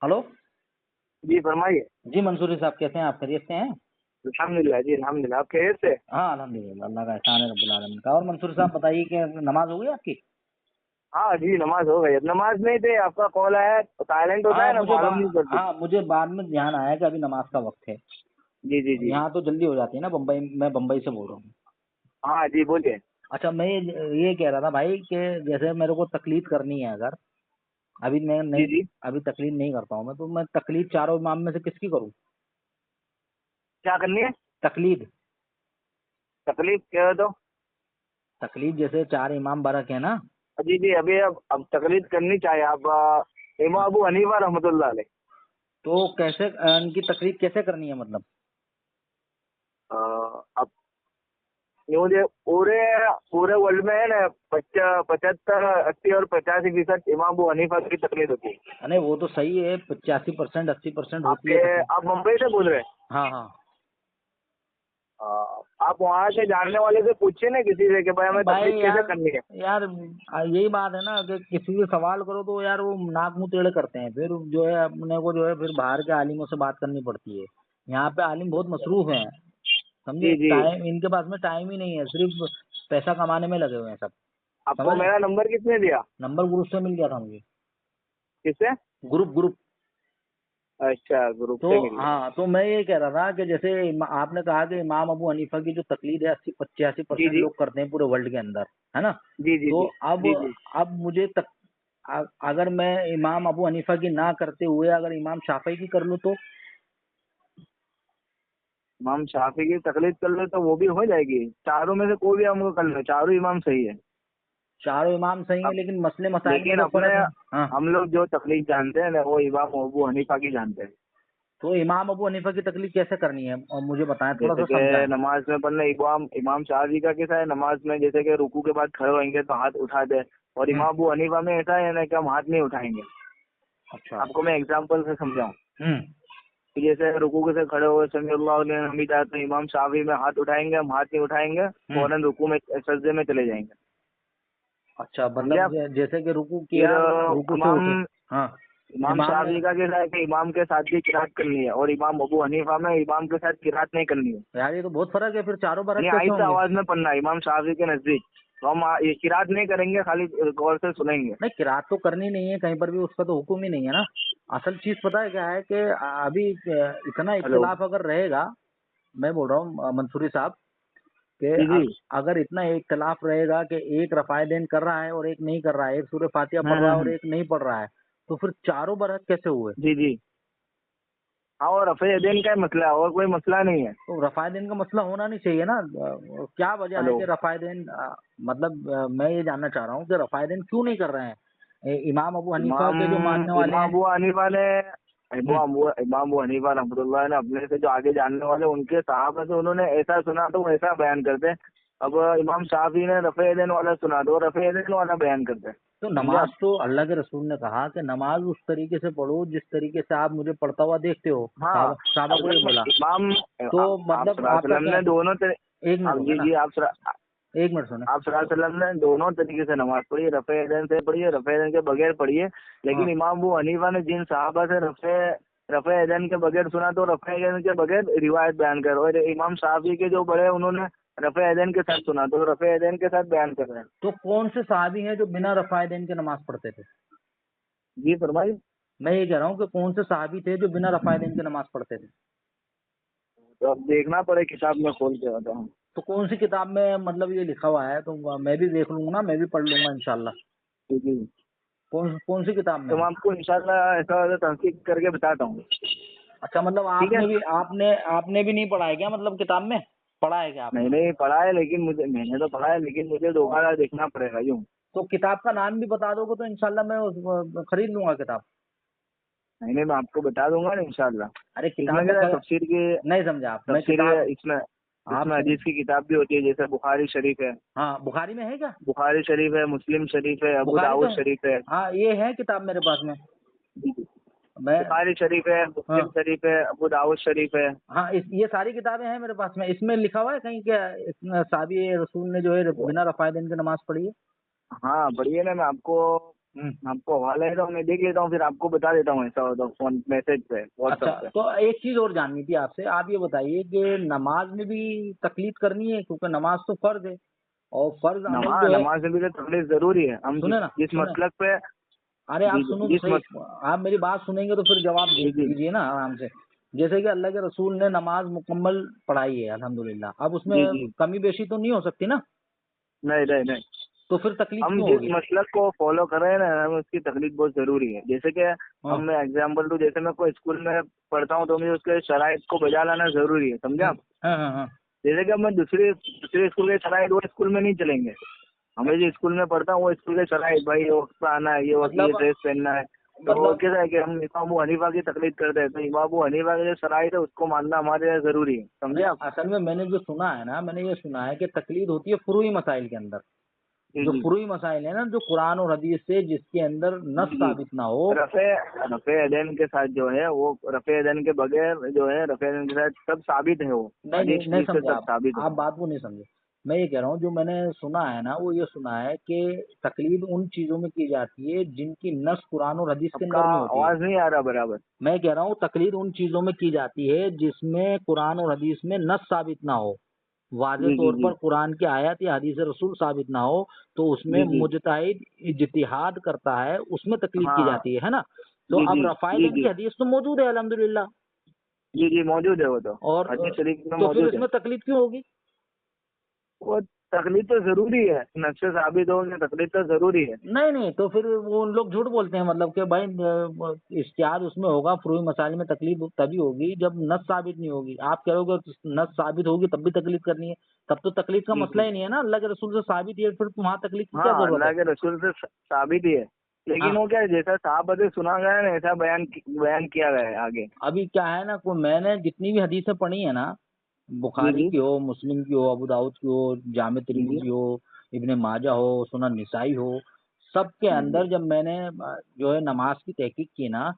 Hello. जी फरमाइए। जी मंसूरी साहब, कैसे हैं आप? खैरियत से हैं? अल्हम्दुलिल्लाह जी, अल्हम्दुलिल्लाह। आप खैरियत से? हाँ अल्हम्दुलिल्लाह, अल्लाह का एहसान है रब्बुल आलमीन का। और मंसूरी साहब बताइए कि नमाज हो गई आपकी? हाँ जी, नमाज हो गई। अब नमाज में ही थे, आपका कॉल आया। साइलेंट होता है ना, मालूम नहीं पड़ती। हाँ मुझे बाद में ध्यान आया कि अभी नमाज का वक्त है। जी जी जी। यहाँ तो जल्दी हो जाती है ना बम्बई, मैं बम्बई से बोल रहा हूँ। हाँ जी, बोलिए। अच्छा, मैं ये कह रहा था भाई कि जैसे मेरे को तकलीद करनी है, अगर अभी मैं जी नहीं, जी। अभी तकलीद नहीं करता हूँ मैं, तो मैं तकलीद चारों इमाम में से किसकी करूँ? क्या करनी है? तकलीद। तकलीफ क्या तो? तकलीद जैसे चार इमाम बरक है ना, जी जी। अभी अब तकलीफ करनी चाहिए। आप इमाम अबू हनीफा रहमतुल्लाह अलैह। तो कैसे इनकी तकलीद कैसे करनी है मतलब? अब मुझे पूरे पूरे वर्ल्ड में है ना, 75 80 और 85% इमाम अबू हनीफा की तकलीफ होती है। अरे वो तो सही है, 85% 80% होती आपके है तकलीद। आप मुंबई से बोल रहे हैं? हाँ हाँ। आप वहाँ के जानने वाले से पूछिए ना, किसी से, कि भाई हमें भाई तकलीफ कैसे यार, करनी है। यार यही बात है ना कि किसी से सवाल करो तो यार वो नाक मुंह टेढ़े करते हैं, फिर जो है अपने को जो है फिर बाहर के आलिमों से बात करनी पड़ती है। यहाँ पे आलिम बहुत मसरूफ हैं, समझे? जी जी। टाइम इनके पास में टाइम ही नहीं है, सिर्फ पैसा कमाने में लगे हुए हैं सब। आपको समझ रहे हैं? मेरा नंबर किसने दिया? नंबर ग्रुप से मिल गया था मुझे। किससे? ग्रुप। अच्छा, ग्रुप तो से मिल गया। हाँ, तो मैं ये कह रहा था कि जैसे आपने कहा कि इमाम अबू हनीफा की जो तकलीद है 80 85% जी जी लोग करते हैं पूरे वर्ल्ड के अंदर, है ना? जी जी तो जी अब जी जी। अब मुझे अगर मैं इमाम अबू हनीफा की ना करते हुए अगर इमाम शाफी की कर लूँ तो? इमाम शाफी की तकलीफ कर ले तो वो भी हो जाएगी। चारों में से कोई भी हमको कर लो, चारों इमाम सही है। चारों इमाम सही है, अब लेकिन मसले मसाइल में लेकिन तो अपने फर्क है। हाँ, हम लोग जो तकलीफ जानते हैं ना, वो इमाम अबू हनीफा की जानते हैं। तो इमाम अबू हनीफा की तकलीफ कैसे करनी है और मुझे बताएं, थोड़ा जैसे सा कि समझाएं। नमाज में पढ़ना, इमाम इमाम शाफी का कैसा है नमाज में, जैसे कि रुकू के बाद खड़े होंगे तो हाथ उठाते हैं। और हम्म। इमाम अबू हनीफा में ऐसा है ना कि हम हाथ नहीं उठाएंगे। अच्छा। आपको मैं एग्जांपल से समझाऊं हम्म। कि जैसे रुकू के से खड़े हुए सल्लल्लाहु अलैहि हमीदा, तो इमाम शाफी में हाथ उठाएंगे, हम हाथ नहीं उठाएंगे, हम्म। फौरन रुकू में सजदे में चले जाएंगे। अच्छा, समझे मतलब आप? जैसे कि रुकू फिर किया, रुकू से इमाम उठे। हाँ। इमाम इमाम ने, शाफी का कैसा है कि इमाम के साथ भी किरात करनी है, और इमाम अबू हनीफा में इमाम के साथ किरात नहीं करनी है। यार ये तो बहुत फर्क है, फिर चारों बरत यानी कैसे आहिस्ता होंगे? आवाज में पढ़ना है इमाम शाफी के नजदीक। तो हम ये किरात नहीं करेंगे, खाली गौर से सुनेंगे। नहीं, किरात तो करनी नहीं है कहीं पर भी, उसका तो हुक्म ही नहीं है ना। असल चीज पता है क्या है कि अभी इतना हेलो। इख्तिलाफ अगर रहेगा, मैं बोल रहा हूँ मंसूरी साहब कि जी जी। अगर इतना इख्तिलाफ रहेगा कि एक रफ़ाएदैन कर रहा है और एक नहीं कर रहा है, एक सूरह फातिहा पढ़ रहा है और हम्म। एक नहीं पढ़ रहा है, तो फिर चारों बरकत कैसे हुए? जी जी। हाँ, और रफ़े यदैन का ही मसला है, और कोई मसला नहीं है। तो रफ़ाएदैन का मसला होना नहीं चाहिए ना। क्या वजह है हेलो। कि रफ़ाएदैन, मतलब मैं ये जानना चाह रहा हूँ कि रफ़ाएदैन क्यों नहीं कर रहे हैं? इमाम अबू हनीफा इमाम के जो मानने वाले इमाम हैं। अबू हनीफा ने हम्म। इमाम अबू हनीफा रहमतुल्लाह ने अपने से जो आगे जानने वाले उनके साहबा से उन्होंने ऐसा सुना तो वो ऐसा बयान करते हैं। अब इमाम शाफी ने रफ़े यदैन वाला सुना तो रफ़े यदैन वाला बयान करते हैं। तो समझे नमाज आप? तो अल्लाह के रसूल ने कहा कि नमाज उस तरीके से पढ़ो जिस तरीके से आप मुझे पढ़ता हुआ देखते हो। हाँ। साहबा को ये अगर बोला। इमाम तो आप मतलब सल्लल्लाहु अलैहि आपका वसल्लम क्या? ने दोनों एक मिनट अब हो गया जी ना, जी एक मिनट सुने। आप सल्लल्लाहु अलैहि वसल्लम ने दोनों तरीके से नमाज पढ़ी है, रफ़े यदैन से पढ़ी है, रफ़े यदैन के बगैर पढ़ी है। हाँ। लेकिन इमाम अबू हनीफा ने जिन साहबा से रफ़े यदैन के बगैर सुना तो रफ़े यदैन के बगैर रिवायत बयान कर, और इमाम शाफी के जो बड़े उन्होंने रफ़े यदैन के साथ सुना तो रफ़े यदैन के साथ बयान कर रहे हैं। तो कौन से सहाबी हैं जो बिना रफ़ाएदैन के नमाज पढ़ते थे? जी फरमाइए। मैं ये कह रहा हूँ कि कौन से सहाबी थे जो बिना रफ़ाएदैन के नमाज पढ़ते थे? तो अब देखना पड़े, किताब में खोल के आता हूँ। तो कौन सी किताब में मतलब ये लिखा हुआ है? तो मैं भी देख लूंगा ना, मैं भी पढ़ लूंगा इंशाल्लाह। जी जी। कौन कौन सी किताब में तो मैं है? आपको इंशाल्लाह ऐसा तहकीक करके बताता हूँ। अच्छा, मतलब ठीक है। आपने भी नहीं पढ़ा है क्या, मतलब किताब में पढ़ा है क्या आपने? नहीं नहीं, पढ़ा है, लेकिन मैंने तो पढ़ा है, लेकिन मुझे दोबारा देखना पड़ेगा यूँ। तो किताब का नाम भी बता दोगे तो इंशाल्लाह मैं खरीद लूंगा किताब। नहीं नहीं, मैं आपको बता दूंगा ना इंशाल्लाह। अरे इसमें किताब में क्या है, तफसीर की नहीं समझा आप, मैं तफसीर किताब, इसमें आप इसमें सुन। हदीस की किताब भी होती है, जैसे बुखारी शरीफ है। हाँ, बुखारी में है क्या? बुखारी शरीफ है, मुस्लिम शरीफ है, अबू बुखारी तो दाऊद है। शरीफ है। हाँ, ये है किताब मेरे पास में। मैं, बुखारी शरीफ है, हाँ मुस्लिम शरीफ है, अबू दाऊद शरीफ है। हाँ, ये सारी किताबें हैं मेरे पास में। इसमें लिखा हुआ है कहीं क्या इसमें साहबी रसूल ने जो है बिना रफ़ाएदैन की नमाज पढ़ी है? हाँ, बढ़िया ना, मैं आपको आपको हवाला है तो मैं देख लेता हूँ, फिर आपको बता देता हूँ, ऐसा हो तो फोन मैसेज पे अच्छा, व्हाट्सएप पे। तो एक चीज और जाननी थी आपसे, आप ये बताइए कि नमाज में भी तकलीद करनी है, क्योंकि नमाज तो फर्ज है और फर्ज अमल जो है। नमाज में भी तो तकलीफ जरूरी है। हम सुने ना, जिस सुने, मसलक पे, अरे आप जी सुनो तो जिस सही, आप मेरी बात सुनेंगे तो फिर जवाब जी जी दीजिए ना आराम से। जैसे कि अल्लाह के रसूल ने नमाज मुकम्मल पढ़ाई है अल्हम्दुलिल्लाह, अब उसमें जी जी, कमी बेशी तो नहीं हो सकती ना, नहीं नहीं नहीं, तो फिर तकलीफ हम क्यों जिस होगी? मसलक को फॉलो कर रहे हैं ना, हमें उसकी तकलीफ बहुत जरूरी है। जैसे कि हाँ, हम, मैं एग्जाम्पल दूं, जैसे मैं कोई स्कूल में पढ़ता हूँ तो मुझे उसके शराइत को बजा लाना जरूरी है, समझे आप? हाँ, हाँ, हाँ, जैसे कि अब मैं दूसरे दूसरे स्कूल के शराइत वो स्कूल में नहीं चलेंगे। हमें जो स्कूल में पढ़ता हूँ वो स्कूल के शराइत, भाई ये वक्त पे आना है, ये वक्त ये मतलब ड्रेस पहनना है। तो वो मतलब कैसा है कि हम इमाम अबू हनीफा की तकलीफ करते हैं, तो इमाम अबू हनीफा के जो शराइत है उसको मानना हमारे लिए जरूरी है, समझे नहीं, आप? असल में मैंने जो सुना है ना, मैंने ये सुना है कि तकलीद होती है फुरूई मसाइल के अंदर। जी जो जी फुरूई मसाइल है ना, जो कुरान और हदीस से जिसके अंदर नस जी जी। साबित ना हो। रफे रफे अदैन के साथ जो है वो, रफे अदैन के बगैर जो है, रफे अदैन के साथ सब साबित है, वो नहीं नहीं हदीस नहीं शरीफ से समझे सब आप साबित है। आप बात को नहीं समझे। मैं ये कह रहा हूँ, जो मैंने सुना है ना, वो ये सुना है कि तकलीद उन चीजों में की जाती है जिनकी नस कुरान और हदीस के आपका अंदर नहीं होती है। आवाज नहीं आ रहा बराबर। मैं कह रहा हूँ तकलीद उन चीजों में की जाती है जिसमें कुरान और हदीस में नस साबित ना हो, वाज़े जी जी तौर जी पर कुरान की आयत या हदीस रसूल साबित ना हो, तो उसमें जी जी, मुजतहिद इज्तिहाद करता है, उसमें तकलीद हाँ की हाँ, जाती है ना। तो जी अब जी जी रफ़ाइदन की जी हदीस तो मौजूद है अल्हम्दुलिल्लाह, जी जी, मौजूद है वो तो, और हदीस शरीफ में तो फिर मौजूद है। इसमें तकलीद क्यों होगी? वो तकलीफ तो जरूरी है, नक्शे साबित हो गए, तकलीफ तो जरूरी है। नहीं नहीं, तो फिर वो उन लोग झूठ बोलते हैं, मतलब कि भाई इश्तिहाद उसमें होगा, फुरूई मसाइल में तकलीफ तभी होगी जब नस साबित नहीं होगी। आप कह रहे हो कि नस साबित होगी तब भी तकलीफ करनी है, तब तो तकलीफ का जी मसला जी, ही नहीं है ना, अल्लाह के रसूल से साबित है, फिर वहाँ तकलीफ की क्या हाँ जरूरत अल्लाह है? के रसूल से साबित ही है। लेकिन हाँ, वो क्या है, जैसा साहब से सुना गया है ना, ऐसा बयान किया गया है आगे। अभी क्या है ना, को मैंने जितनी भी हदीसें पढ़ी है ना, जी बुखारी जी की हो, मुस्लिम की हो, अबू दाऊद की हो, जामे जी जी तिरमिजी हो, इब्ने माजा हो, सुनन निसाई हो, सबके जी अंदर जब मैंने जो है नमाज की तहकीक की ना,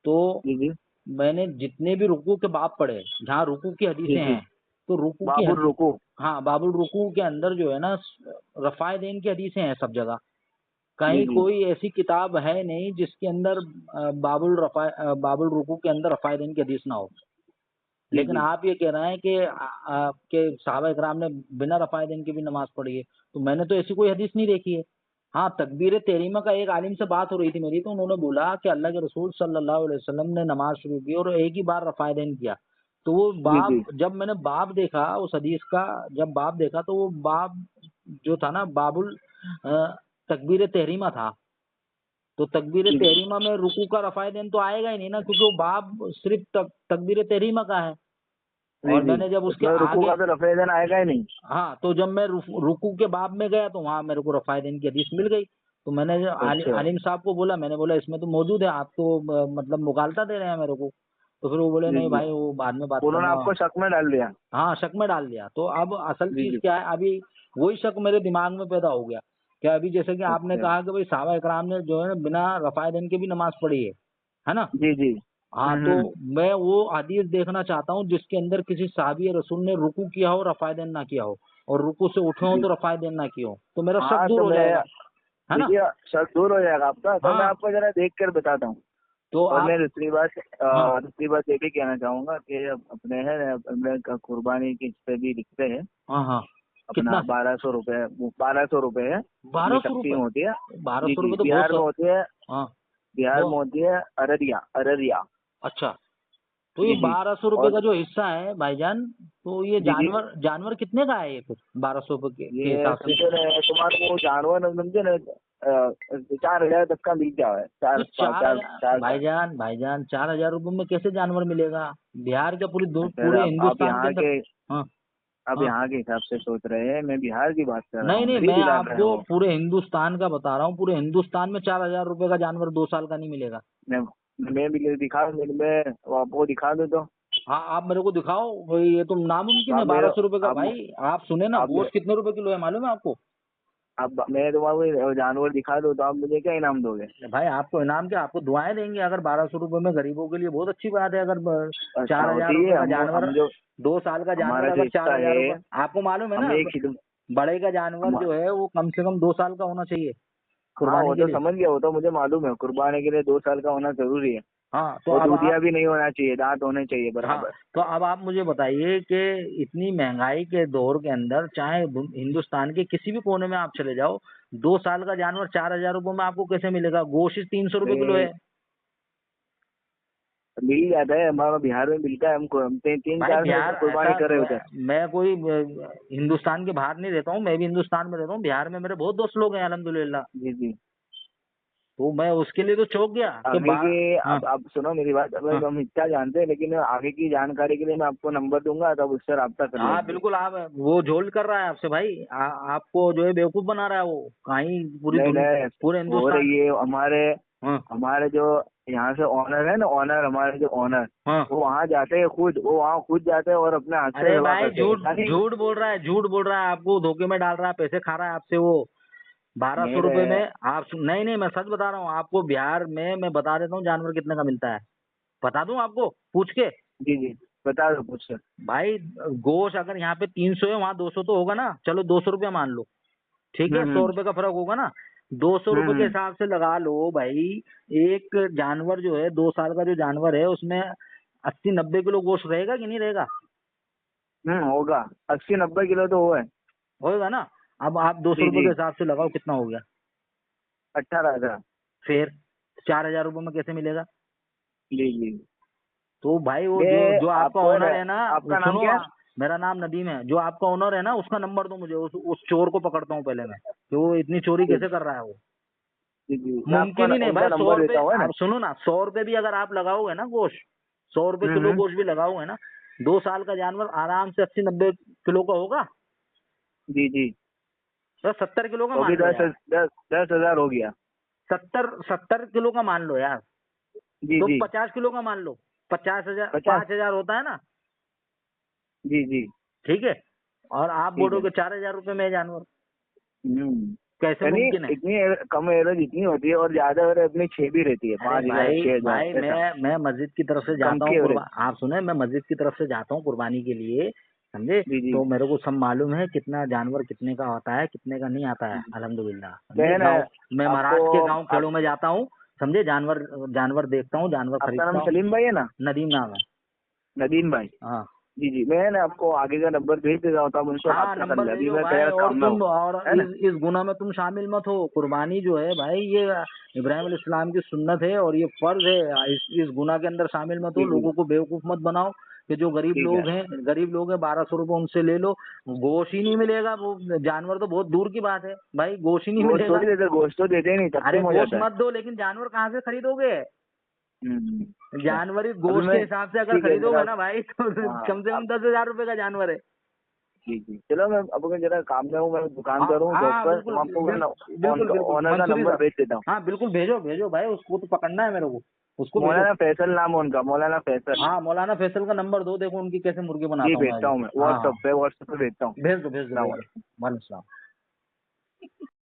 तो जी जी मैंने जितने भी रुकू के बाब पढ़े, जहाँ रुकू की जी हदीसें जी, हैं, तो रुकू की बाबुल हदीस, रुकू। हाँ, बाबुल रुकू के अंदर जो है ना, रफ़ाए दीन की हदीसें हैं सब जगह। जी कहीं जी कोई ऐसी किताब है नहीं जिसके अंदर बाबुल रुकू के अंदर रफ़ाए दीन की हदीस ना हो। जी लेकिन जी आप ये कह रहे हैं कि आपके सहाबा इकराम ने बिना रफ़ाए दीन के भी नमाज पढ़ी है, तो मैंने तो ऐसी कोई हदीस नहीं देखी है। हाँ, तकबीर तहरीमा का एक आलिम से बात हो रही थी मेरी, तो उन्होंने बोला कि अल्लाह के रसूल सल्लल्लाहु अलैहि वसल्लम ने नमाज शुरू की और एक ही बार रफ़ाए दीन किया। तो वो जी जी बाब, जब मैंने बाब देखा उस हदीस का, जब बाब देखा तो वो बाब जो था ना, बाबुल तकबीर तहरीमा था। तो तकबीर जी जी, तहरीमा में रुकू का रफ़ाए दीन तो आएगा ही नहीं ना, क्योंकि वो बाब सिर्फ तकबीर तहरीमा का है। जी और जी, मैंने जब उसके उसमें रुकू आगे, का तो रफेदन आएगा ही नहीं। हाँ, तो जब मैं रुकू के बाब में गया तो वहाँ मेरे को रफ़ाए दीन की हदीस मिल गई। तो मैंने जो अच्छा, आलिम साहब को बोला, मैंने बोला इसमें तो मौजूद है, आप तो मतलब मुगालता दे रहे हैं मेरे को। तो फिर वो बोले जी नहीं जी, भाई, वो बाद में बात उन्होंने करना। आपको शक में डाल दिया। हाँ, शक में डाल दिया। तो अब असल जी चीज़ जी, क्या है, अभी वही शक मेरे दिमाग में पैदा हो गया कि अभी जैसे कि आपने अच्छा, कहा कि भाई सहाबा इकराम ने जो है ना बिना रफ़ाए दीन के भी नमाज पढ़ी है ना? जी जी, हाँ, तो हम्म, मैं वो हदीस देखना चाहता हूँ जिसके अंदर किसी सहाबी या रसूल ने रुकू किया हो, रफ़ाए दीन ना किया हो, और रुकू से उठे हों जी, तो रफ़ाए दीन ना किए हों, तो मेरा शक हाँ दूर तो हो मैं, जाएगा, है ना? देखिए शक दूर हो जाएगा आपका, तो मैं हाँ, आपको जरा देख कर बताता हूँ। तो और आप, मैं हाँ, दूसरी बात ये भी कहना चाहूंगा कि अपने है ना, अपने का कुर्बानी की पे भी लिखते हैं हाँ, हाँ, अपना कितना? 1200 रुपये, 1200 रुपये है, अपनी 1200 रुपये? तकसीम होती है। जी 1200 जी, रुपये तो बहुत बिहार में होती है, हाँ, बिहार में वो, होती है अररिया, अररिया। अच्छा, तो ये जी जी, 1200 रुपये का और जो हिस्सा है भाईजान, तो ये जी जी, जानवर जानवर कितने का है ये फिर 1200 रुपये के ये हिसाब से? समझे ना, तुम्हारे वो जानवर समझे ना, 4,000 तक का मिल जाए, तो चार पाँच चार चार हजार चार का। भाईजान भाईजान 4,000 रुपये में कैसे जानवर मिलेगा? बिहार के सर पूरे आप हिंदुस्तान के यहाँ अंदर। के, हाँ, अब हाँ, यहाँ के हिसाब से सोच रहे हैं, मैं बिहार की बात कर रहा नहीं हूँ, नहीं, गरीब मैं इलाका है आपको वो। पूरे हिंदुस्तान का बता रहा हूँ, पूरे हिंदुस्तान में 4,000 रुपये का जानवर 2 साल का नहीं मिलेगा। मैं मैं भी दिखा, मैं आपको दिखा दूँ तो हाँ, आप मेरे को दिखाओ भाई, ये तो नामुमकिन है आप मेरे 1200 रुपये का। आप भाई आप सुने ना, आप गोश्त कितने रुपए किलो है मालूम है आपको? आप मैं तुम्हारे जानवर दिखा दूँ तो आप मुझे क्या इनाम दोगे? भाई आपको इनाम क्या, आपको दुआएं देंगे। अगर 1200 रुपये में गरीबों के लिए बहुत अच्छी बात है। अगर अच्छा चार हजार होती रुपये है, का जानवर, हम जो 2 साल का जानवर हमारा जो अगर चार हिस्सा हजार है, रुपये आपको मालूम है हम ना, एक ही बड़े का जानवर हम जो है वो कम से कम 2 साल का होना चाहिए। कुर्बानी वो के तो लिए। समझ गया, वो तो मुझे मालूम है, कुर्बानी के लिए 2 साल का होना जरूरी है। हाँ तो और अब दूधिया आप, भी नहीं होना चाहिए, दांत होने चाहिए हाँ बराबर। तो अब आप मुझे बताइए कि इतनी महंगाई के दौर के अंदर चाहे हिंदुस्तान के किसी भी कोने में आप चले जाओ, 2 साल का जानवर 4,000 रुपये में आपको कैसे मिलेगा? गोश्त 300 रुपये किलो नहीं, है। मिल जाता है, हमारा बिहार में मिलता है हमको, हम 3-4 साल बिहार से कुर्बानी ऐसा, कर रहे उधर। मैं कोई हिंदुस्तान के बाहर नहीं रहता हूँ, मैं भी हिंदुस्तान में रहता हूँ। बिहार में मेरे बहुत दोस्त लोग हैं अल्हम्दुलिल्लाह। जी जी। तो मैं उसके लिए तो चौंक गया कि आगे की, हाँ अब आप सुनो मेरी बात, अब हाँ हम इतना जानते हैं, लेकिन आगे की जानकारी के लिए मैं आपको नंबर दूंगा, तब उससे राब्ता कर हाँ लेंगे। बिल्कुल। आप वो झोल कर रहा है आपसे भाई, आपको जो है बेवकूफ बना रहा है वो, कहीं नहीं नहीं, पूरे हो हिंदुस्तान। रही है हमारे, हाँ हमारे जो यहाँ से ऑनर है ना, ऑनर, हमारे जो ऑनर, हाँ। वो वहाँ जाते हैं खुद, वो वहाँ खुद जाते हैं और अपने हाथ से अरे दवा भाई करते हैं, झूठ ऐसा नहीं। झूठ बोल रहा है, झूठ बोल रहा है, आपको धोखे में डाल रहा है, पैसे खा रहा है आपसे वो। 1,200 रुपये मेरे, में आप नहीं नहीं, मैं सच बता रहा हूँ आपको। बिहार में मैं बता देता हूँ जानवर कितने का मिलता है, बता दूं आपको पूछ के? जी जी, बता दो कुछ। भाई गोश अगर यहाँ पे 300 है, वहाँ 200 तो होगा ना, चलो 200 रुपया मान लो, ठीक है, सौ हम्म। रुपए का फर्क होगा ना। 200 रुपये के हम्म। हिसाब से लगा लो भाई। एक जानवर जो है, 2 साल का जो जानवर है, उसमें 80-90 किलो गोश्त रहेगा कि नहीं रहेगा? होगा, 80-90 किलो तो वो है। होगा ना। अब आप दो सौ जी रुपये जी, के हिसाब से लगाओ कितना हो गया? 18,000। फिर 4,000 रुपये में कैसे मिलेगा? जी जी। तो भाई वो मैं जो जो आपका आपको ओनर है ना, आपका नाम सुनो क्या है? मेरा नाम नदीम है। जो आपका ओनर है ना, उसका नंबर दो मुझे, उस चोर को पकड़ता हूँ पहले मैं, कि वो इतनी चोरी जी कैसे कर रहा है वो। जी जी, मैं आपको मुमकिन ही नहीं उनका भाई। सौ नंबर रुपए देता हूँ, है ना। आप सुनो ना, 100 रुपए भी अगर आप लगाओगे ना गोश्त, 100 रुपए किलो हम्म। गोश्त भी लगाओगे ना, 2 साल का जानवर आराम से 80-90 किलो का होगा। जी जी, तो 70 किलो का वो भी मान लो यार। 10,000 हो गया। 70 किलो का मान लो यार। जी तो जी। 50 किलो का मान लो, 50,000, 50। 5,000 होता है ना, जी जी। ठीक है। और आप ठीक है। बोलोगे 4,000 रुपये में है जानवर, हम्म। कैसे यानी मुमकिन है? इतनी कम एवरेज इतनी होती है, और ज्यादा एवरेज अपनी 6 भी रहती है, अरे 5,000, भाई 6,000 भाई, ऐसा। मैं मस्जिद की तरफ से कम जाता की हूँ एवरेज। आप सुने, मैं मस्जिद की तरफ से जाता हूँ कुर्बानी के लिए, समझे? जी जी। तो मेरे को सब मालूम है कितना जानवर कितने का आता है, कितने का नहीं आता है, अल्हम्दुलिल्लाह, समझे? बहन है गाँव, मैं आपको, महाराष्ट्र के गांव आप, खेड़ों में जाता हूँ, समझे? जानवर जानवर देखता हूँ, जानवर आपका खरीदता नाम हूँ। सलीम भाई है ना? नदीम नाम है। नदीम भाई। हाँ जी जी, मैं ना आपको आगे का नंबर भेज देता हूँ, तो आप उनसे हाँ, रब्ता कर नंबर ले, अभी भेजो मैं भाई। कहीं और काम में हूँ, तुम, और है ना। इस गुनाह में तुम शामिल मत हो। कुर्बानी जो है भाई, ये इब्राहिम अलैहिस्सलाम की सुन्नत है और ये फर्ज है। इस गुनाह के अंदर शामिल मत हो। जी जी। लोगों को बेवकूफ मत बनाओ कि जो ठीक है। गरीब लोग हैं, 1,200 रुपये उनसे ले लो, गोश्त ही नहीं मिलेगा। वो जानवर तो बहुत दूर की बात है भाई, गोश्त ही नहीं गोश्त मिलेगा। थोड़ी देते, गोश्त तो देते ही नहीं, अरे तकसीम हो गोश्त जाता है। मत दो, लेकिन जानवर कहाँ से खरीदोगे? अच्छा। जानवर ही अभी गोश्त के मैं, हिसाब से अगर ठीक है मेरा, खरीदोगे ना भाई, तो हाँ कम से आप, कम 10,000 रुपये का जानवर है। जी जी, चलो मैं अब मैं जरा काम में हूँ, मैं दुकान हाँ पर हूँ, जॉब हाँ पर, बिल्कुल तो आपको मैं बिल्कुल बिल्कुल ऑनर का मंसूरी नंबर साहब। भेज देता हूँ। हाँ बिल्कुल भेजो भेजो भाई, उसको तो पकड़ना है मेरे को, उसको भेजो। मौलाना फैसल नाम है उनका, मौलाना फैसल। हाँ मौलाना फैसल का नंबर दो, देखो उनकी कैसे मुर्गी जी बनाता हूँ मैं भेजता अभी। हूँ मैं, हाँ हाँ, व्हाट्सएप पे भेजता हूँ। भेज दो भेज दो अस्सलाम भेज दो। वालेकुम। वालेकुम सलाम।